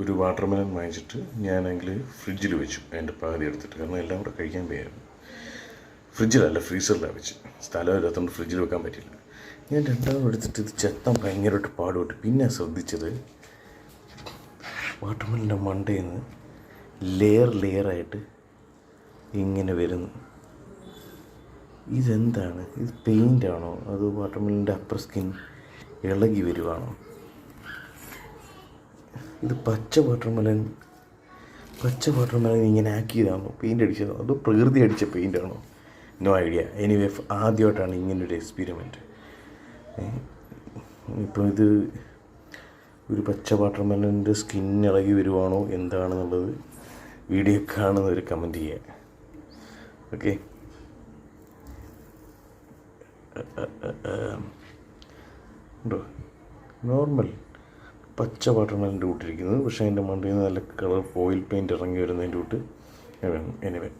ഒരു വാട്ടർമെലൺ വാങ്ങിച്ചിട്ട് ഞാനെങ്കിൽ ഫ്രിഡ്ജിൽ വെച്ചു, അതിൻ്റെ പകുതി എടുത്തിട്ട്. കാരണം എല്ലാം കൂടെ കഴിക്കാൻ വയ്യായിരുന്നു. ഫ്രിഡ്ജിലല്ല, ഫ്രീസറിലാണ് വെച്ച്. സ്ഥലമില്ലാത്തതുകൊണ്ട് ഫ്രിഡ്ജിൽ വെക്കാൻ പറ്റില്ല. ഞാൻ രണ്ടാമത് എടുത്തിട്ട് ഇത് ചെത്താൻ ഭയങ്കരമായിട്ട് പാടുപെട്ടു. പിന്നെ ശ്രദ്ധിച്ചത് വാട്ടർമെലൻ്റെ മണ്ടയിൽ നിന്ന് ലെയറായിട്ട് ഇങ്ങനെ വരുന്നു. ഇതെന്താണ്? ഇത് പെയിൻ്റാണോ അത് വാട്ടർമെലൻ്റെ അപ്പർ സ്കിൻ ഇളകി വരുവാണോ? ഇത് പച്ച വാട്ടർമെലൻ ഇങ്ങനെ ആക്കിയതാണോ, പെയിൻ്റ് അടിച്ചതാണോ, അതോ പ്രകൃതി അടിച്ച പെയിൻ്റാണോ? No idea. എനിവേ ആദ്യമായിട്ടാണ് ഇങ്ങനൊരു എക്സ്പീരിമെൻറ്റ്. ഇപ്പോൾ ഇത് ഒരു പച്ച വാട്ടർമെലൻ്റെ സ്കിൻ ഇളകി വരുവാണോ എന്താണെന്നുള്ളത് വീഡിയോ കാണുന്നവർ കമൻറ്റ് ചെയ്യുക. ഓക്കെ, ഉണ്ടോ? നോർമൽ പച്ച വാട്ടർമെലൻ്റെ കൂട്ടിരിക്കുന്നത്, പക്ഷേ അതിൻ്റെ മണ്ടയിൽ നിന്ന് നല്ല കളർ ഓയിൽ പെയിൻറ്റ് ഇറങ്ങി വരുന്നതിൻ്റെ കൂട്ട്. എനിവേ